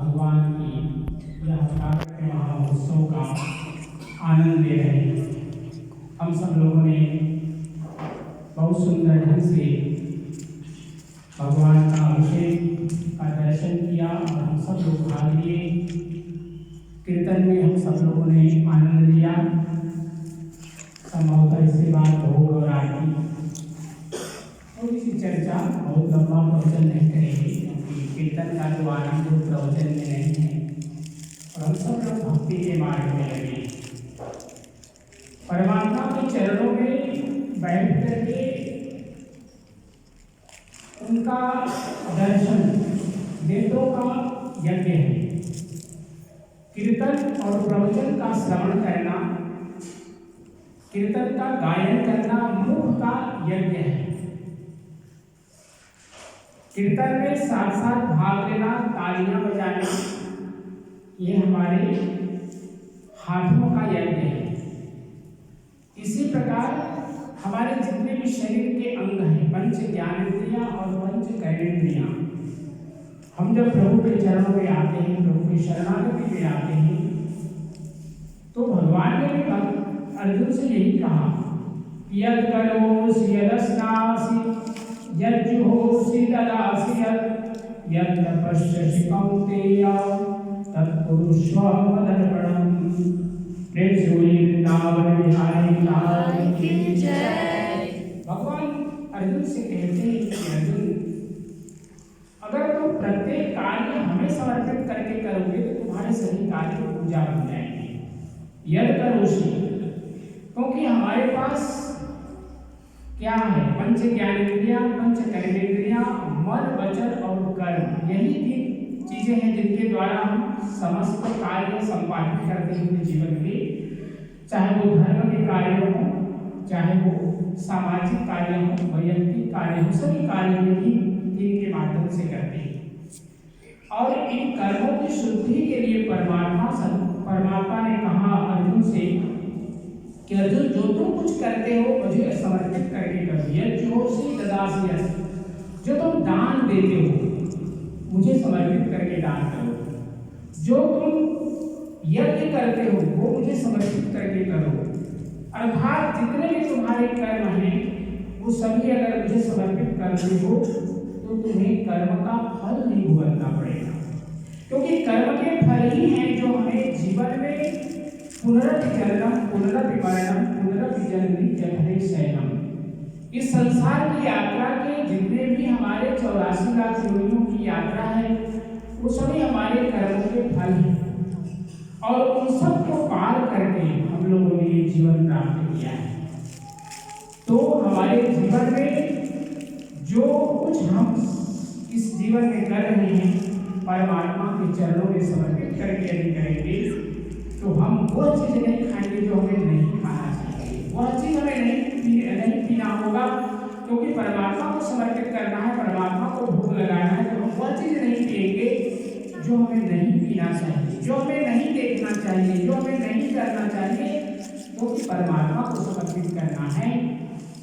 भगवान की यह प्राकट्य महामहोत्सव का आनंद ले रहे हैं। हम सब लोगों ने बहुत सुंदर ढंग से भगवान का अभिषेक का दर्शन किया और हम सब लोग भाग लिए। कीर्तन में हम सब लोगों ने आनंद लिया। संभवतः इसके बाद भोग और आरती थोड़ी सी चर्चा, बहुत लंबा प्रवचन नहीं करेंगे क्योंकि कीर्तन का जो आनंद प्रवचन में नहीं है और हम सब लोग भक्ति के मार्ग में लगे। परमात्मा के चरणों में बैठ करके उनका दर्शन वेदों का यज्ञ है। कीर्तन और प्रवचन का श्रवण करना, कीर्तन का गायन करना मुख का यज्ञ है। कीर्तन में साथ साथ भाग लेना, तालियां बजाना, ये हमारे हाथों का यज्ञ है। इसी प्रकार हमारे जितने भी शरीर के अंग हैं, पंच ज्ञानेंद्रियां और पंच कर्मेंद्रियां, हम जब प्रभु के चरणों में आते हैं, प्रभु की शरणागति में आते हैं, तो भगवान ने भी अर्जुन से यही कहा, यद करोसि यदस्नासि यज्जुहोसि तदासि यद तपस्यसि कौन्तेय तत्कुरुष्व मदर्पणम्। प्रेम से बोलिए वृंदावन बिहारी लाल की जय। भगवान अर्जुन से कहते हैं कि अर्जुन, अगर तुम प्रत्येक कार्य हमें समर्पित करके करोगे तो तुम्हारे सभी कार्य पूजा बन जाएंगे। यद करोसि, क्योंकि हमारे पास क्या है, पंच ज्ञानेंद्रियां, पंच कर्मेंद्रियां, मन, वचन और कर्म, यही तीन चीजें हैं जिनके द्वारा हम समस्त कार्य संपादित करते हैं अपने जीवन के, चाहे वो धर्म के कार्य हो, चाहे वो सामाजिक कार्य हो, वैयक्तिक कार्य हो, सभी कार्य यही तीन के माध्यम से करते हैं। और इन कर्मों की शुद्धि के लिए परमात्मा ने कहा अर्जुन से कि अर्जुन, जो तुम कुछ करते हो मुझे समर्पित करके करो। यज्जुहोसि तदासि यत्, जो तुम दान देते हो मुझे समर्पित करके दान करो। जो तुम यज्ञ करते हो वो मुझे समर्पित करके करो। अर्थात जितने भी तुम्हारे कर्म हैं वो सभी अगर मुझे समर्पित करते हो तो तुम्हें कर्म का फल नहीं भुगतना पड़ेगा, क्योंकि कर्म के फल ही हैं जो हमें जीवन में पुनरभिजननम पुनरभिमरणम पुनरभिजननी जठरे शयनम, इस संसार की यात्रा के जितने भी हमारे 84 लाख योनियों की यात्रा है वो सभी हमारे कर्मों के फल हैं और उन सब को पार करके हम लोगों ने ये जीवन प्राप्त किया है। तो हमारे जीवन में जो कुछ हम इस जीवन में कर रहे हैं परमात्मा के चरणों में समर्पित करके यदि करेंगे तो हम वो चीज़ नहीं खाएंगे जो हमें नहीं खाना चाहिए, वह चीज़ हमें नहीं पीना होगा, क्योंकि परमात्मा को समर्पित करना है, परमात्मा को भोग लगाना है। तो हम वह चीज़ नहीं पिएंगे जो हमें नहीं पीना चाहिए, जो हमें नहीं देखना चाहिए, जो हमें नहीं करना चाहिए, क्योंकि परमात्मा को समर्पित करना है।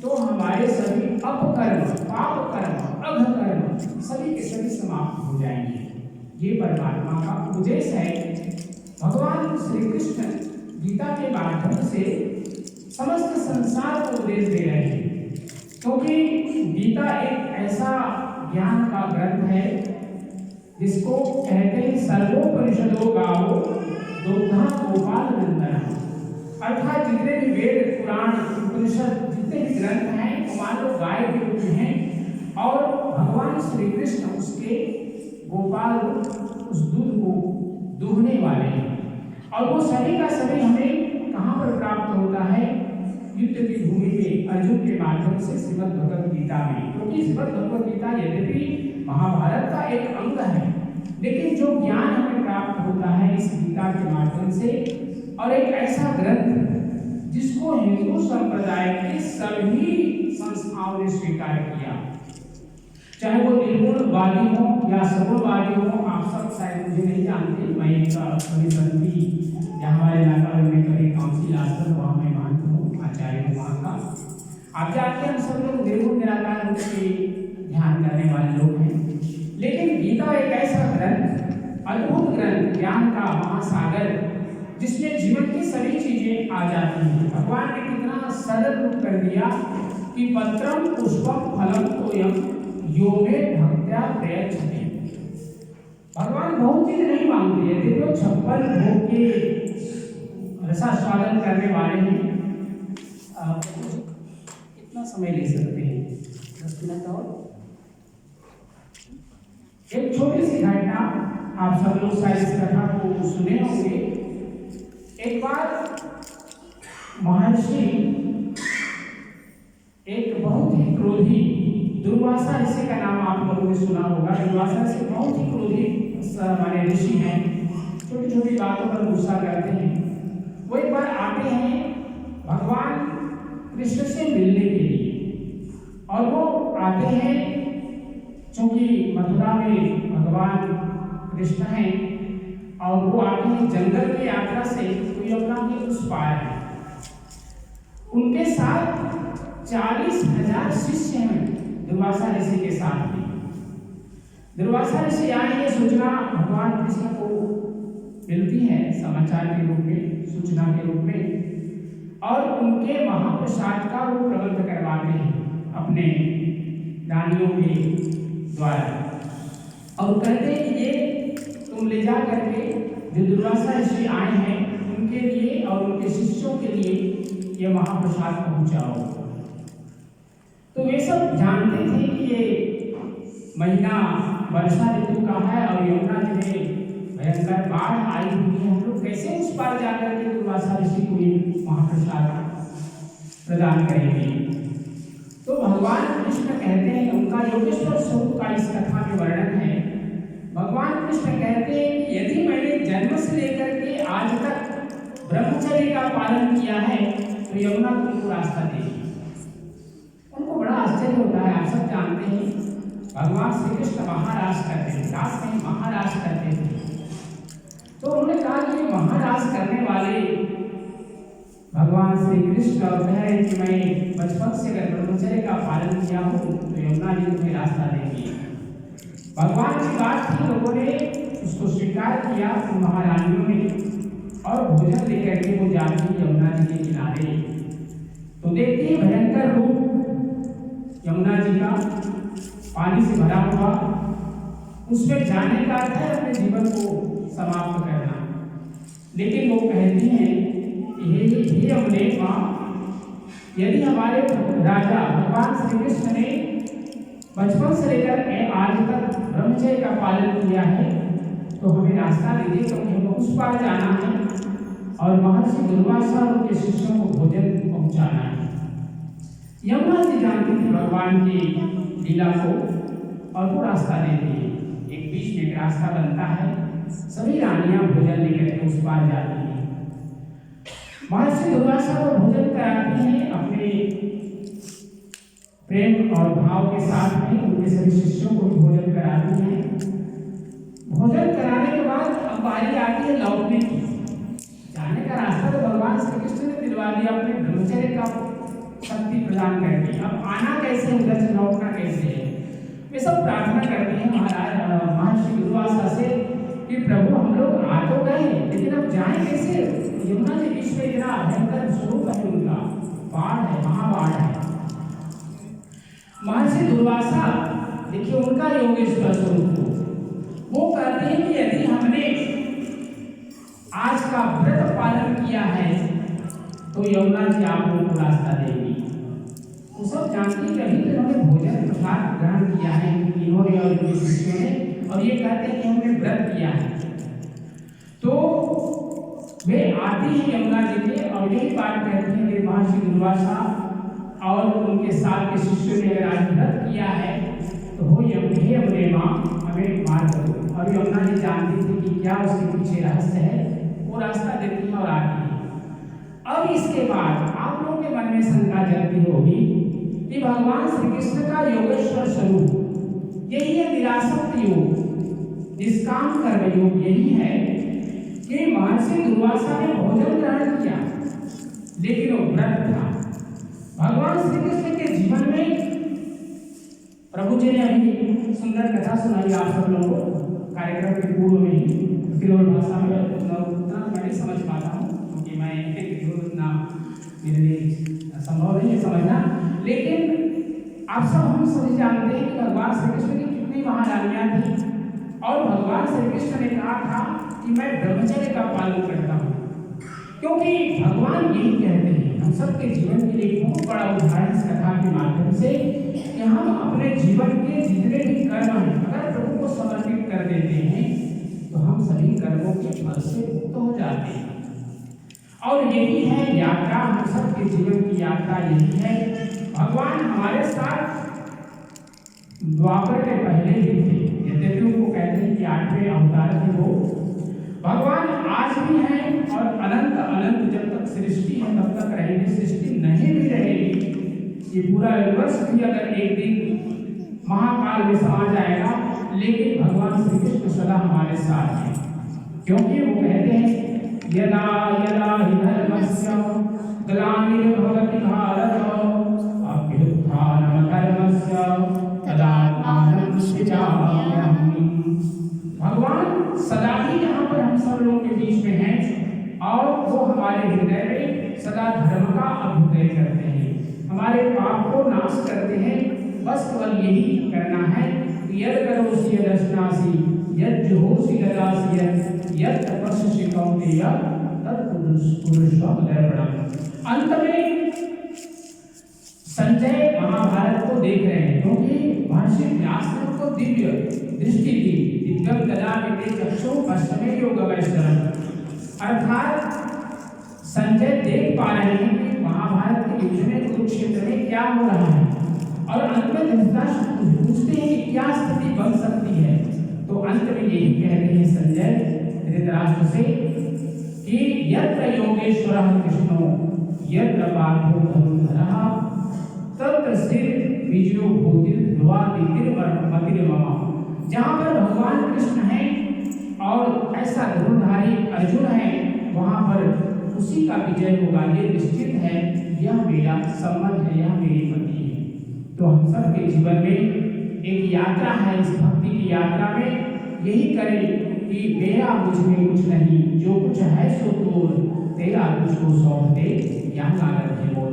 तो हमारे सभी अपकर्म, पाप कर्म, अघकर्म सभी के सभी समाप्त हो जाएंगे। ये परमात्मा का उपदेश है। भगवान श्री कृष्ण गीता के माध्यम से समस्त संसार को उपदेश दे रहे हैं, क्योंकि गीता एक ऐसा ज्ञान का ग्रंथ है जिसको कहते हैं सर्वोपनिषदो गावो दुग्धा गोपाल नंदन, अर्थात जितने भी वेद पुराण उपनिषद जितने भी ग्रंथ हैं वो मान लो गाय के रूप में हैं और भगवान श्री कृष्ण उसके गोपाल उस दूध को दूहने वाले हैं। और वो सभी का सभी हमें कहाँ पर प्राप्त होता है, युद्ध की भूमि में अर्जुन के माध्यम से श्रीमद् भगवद गीता में, क्योंकि श्रीमद् भगवद गीता यद्यपि महाभारत का एक अंग है, लेकिन जो ज्ञान हमें प्राप्त होता है इस गीता के माध्यम से, और एक ऐसा ग्रंथ जिसको हिंदू संप्रदाय की सभी संस्थाओं ने स्वीकार किया, चाहे वो निर्गुणवादी हो या सगुणवादी हो। आप सब शायद मुझे नहीं जानते, मैं एक परिसंधि या हमारे नागालैंड में कभी काउंसिल आश्रम वहाँ मैं मानता हूँ, आचार्य हूँ वहाँ का। आप जानते हैं हम सब लोग निर्गुण निराकार रूप से ध्यान करने वाले लोग हैं, लेकिन गीता एक ऐसा ग्रंथ, अद्भुत ज्ञान का महासागर जिसमें जीवन की सभी चीजें आ जाती हैं। भगवान ने कितना सरल रूप कर दिया कि पत्रम पुष्पम फलम तोयम यो मे भक्त्या प्रयच्छते। भगवान बहुत चीज नहीं मांगते हैं। देखो 56 भोग के रसास्वादन करने वाले हैं। कितना समय ले सकते हैं? 10 मिनट और। एक छोटी सी घटना, आप सब लोग शायद इस कथा को सुने होंगे। एक बार महर्षि एक बहुत ही क्रोधी दुर्वासा ऋषि का नाम आप लोगों ने सुना होगा। दुर्वासा ऋषि बहुत ही क्रोधी हमारे ऋषि हैं, छोटी छोटी बातों पर गुस्सा करते हैं। वो एक बार आते हैं भगवान कृष्ण से मिलने के लिए, और वो आते हैं चूंकि मथुरा में भगवान कृष्ण हैं, और वो आते हैं जंगल की यात्रा से, तो यमुना के उस पार है। उनके साथ 40,000 शिष्य हैं दुर्वासा ऋषि के साथ में। दुर्वासा ऋषि आए, ये सूचना भगवान कृष्ण को मिलती है समाचार के रूप में, सूचना के रूप में, और उनके महाप्रसाद का वो प्रबंध करवाते हैं अपने रानियों के द्वारा, और कहते हैं कि ये तुम ले जा करके जो दुर्वासा ऋषि आए हैं उनके लिए और उनके शिष्यों के लिए ये महाप्रसाद पहुंचाओ। तो वे सब जानते थे कि ये महीना वर्षा ऋतु का है और यमुना जी में भयंकर बाढ़ आई हुई है। हम लोग कैसे उस पार जाकर के दुर्वासा ऋषि को ये महाप्रसाद प्रदान करेंगे? तो भगवान कृष्ण कहते हैं, उनका योगेश्वर स्वरूप का इस कथा में वर्णन है। भगवान कृष्ण कहते हैं कि यदि मैंने जन्म से लेकर के आज तक ब्रह्मचर्य का पालन किया है तो यमुना तुमको रास्ता देगी। उनको बड़ा आश्चर्य होता है। आप सब जानते हैं भगवान श्री कृष्ण महाराज करते थे, रास नहीं महाराज करते थे। तो उन्होंने कहा कि महाराज करने वाले भगवान श्री कृष्ण और कह रहे कि मैं बचपन से अगर ब्रह्मचर्य का पालन किया हूँ तो यमुना जी तुम्हें रास्ता देगी। भगवान की बात थी, लोगों ने उसको स्वीकार किया उन महारानियों ने, और भोजन लेकर के वो जाती यमुना जी के किनारे। तो देखती है भयंकर रूप यमुना जी का, पानी से भरा हुआ। उसमें जाने का अर्थ है अपने जीवन को समाप्त करना। लेकिन वो कहती हैं हे अम्बे माँ, यदि हमारे राजा भगवान श्री कृष्ण ने बचपन से लेकर आज तक ब्रह्मचर्य का पालन किया है तो हमें रास्ता दीजिए, क्योंकि हमें उस पार जाना है और महर्षि दुर्वासा और उनके शिष्यों को भोजन पहुंचाना है। यमुना जी जानती थी भगवान की लीला को और वो रास्ता देती है। एक बीच में एक रास्ता बनता है, सभी रानियां भोजन लेकर के उस पार जाती हैं। महर्षि दुर्वासा को भोजन कराती हैं अपने प्रेम और भाव के साथ में, उनके सभी शिष्यों को भी भोजन कराती हैं। भोजन कराने के बाद अब बारी आती है लौटने की। जाने का रास्ता तो भगवान श्री कृष्ण ने दिलवा दिया अपने ब्रह्मचर्य का शक्ति प्रदान करके, अब आना कैसे, उधर से लौटना कैसे है। वे सब प्रार्थना करती हैं महाराज महर्षि दुर्वासा से कि प्रभु हम लोग आ तो गए लेकिन अब जाएं कैसे? यमुना के बीच में इतना भयंकर स्वरूप है उनका, बाढ़ है, महाबाढ़ है। महर्षि दुर्वासा देखिए उनका योगेश्वर स्वरूप वो कहते हैं कि यदि हमने आज का व्रत पालन किया है तो यमुना जी आप लोगों को रास्ता देगी। वो सब जानती कभी तो इन्होंने भोजन प्रसाद ग्रहण किया है इन्होंने और इनके शिष्यों ने, और ये कहते हैं कि हमने व्रत किया है। तो वे आती हैं यमुना जी के और यही बात कहती हैं कि महर्षि दुर्वासा और उनके साथ के शिष्यों ने अगर आज व्रत किया है तो हो यमुने माँ हमें मार करो। और यमुना जी जानती थी कि क्या उसके पीछे रहस्य है, वो रास्ता देती है और आती है। अब इसके बाद आप लोगों के मन में शंका जगती होगी कि भगवान श्री कृष्ण का योगेश्वर स्वरूप यही है निरासक्त योग, निष्काम कर्म योग यही है कि महर्षि दुर्वासा ने भोजन ग्रहण किया लेकिन वो व्रत था। भगवान श्री कृष्ण के जीवन में प्रभु जी ने अभी सुंदर कथा सुनाई आप सब लोगों को कार्यक्रम के पूर्व में ही केवल भाषा में उतना मैं नहीं समझ पाता हूँ, क्योंकि मैं उतना मेरे लिए संभव नहीं है समझना। लेकिन आप सब हम सभी जानते हैं कि भगवान श्री कृष्ण की कितनी महारानियाँ थी, और भगवान श्री कृष्ण ने कहा था कि मैं ब्रह्मचर्य का पालन करता हूँ, क्योंकि भगवान यही कहते हैं हम सबके जीवन के लिए बहुत बड़ा उदाहरण इस कथा के माध्यम से कि हम अपने जीवन के जितने भी कर्म हैं अगर प्रभु को समर्पित कर देते हैं तो हम सभी कर्मों के फल से मुक्त हो जाते हैं। और यही है यात्रा, हम सबके जीवन की यात्रा यही है। भगवान हमारे साथ द्वापर के पहले भी थे, यद्यपि उनको कहते हैं कि 8वें अवतार थे वो, भगवान आज भी हैं और अनंत अनंत जब तक सृष्टि है तब तक रहेगी, सृष्टि नहीं भी रहेगी। ये पूरा यूनिवर्स भी अगर एक दिन महाकाल में समा जाएगा, लेकिन भगवान श्री कृष्ण सदा हमारे साथ हैं, क्योंकि वो कहते हैं यदा यदा हि धर्मस्य ग्लानिर्भवति भारत अभ्युत्थानं धर्मस्य तदात्मानं सृजाम्यहम्। भगवान सदा ही यहाँ पर हम सब लोगों के बीच में हैं और वो हमारे हृदय में सदा धर्म का अभ्युदय करते हैं, हमारे पाप को नाश करते हैं। बस केवल यही करना है, यद करोसि यदश्नासि यद जुहोसि यदासि यद तपस्सि कौन्तेय तत्पुरुषं दर्पणम्। अंत में संजय महाभारत को देख रहे हैं, क्योंकि महर्षि व्यास ने उनको दिव्य दृष्टि दी, दिव्यं ददामि चक्षुः पश्चिमे योगवैश्वरम्, अर्थात संजय देख पा रहे हैं कि महाभारत के युद्ध में कुरुक्षेत्र में क्या हो रहा है, और अंत में धृतराष्ट्र पूछते हैं कि क्या स्थिति बन सकती है। तो अंत में यही कहते हैं संजय धृतराष्ट्र से कि यत्र योगेश्वरः कृष्णो यत्र पार्थो धनुर्धरः तत्र स्थिर विजयो भूति ध्रुवादितिर्मतिर्मम। जहाँ पर भगवान कृष्ण हैं और ऐसा धनुर्धारी अर्जुन है, वहाँ पर उसी का विजय होगा, ये निश्चित है, यह मेरा सम्मत है, यह मेरी मति है। तो हम सब के जीवन में एक यात्रा है, इस भक्ति की यात्रा में यही करें कि मेरा मुझ में कुछ नहीं, जो कुछ है सो तोर, तेरा तुझको सौंप दे, यहाँ ना रखे बोल।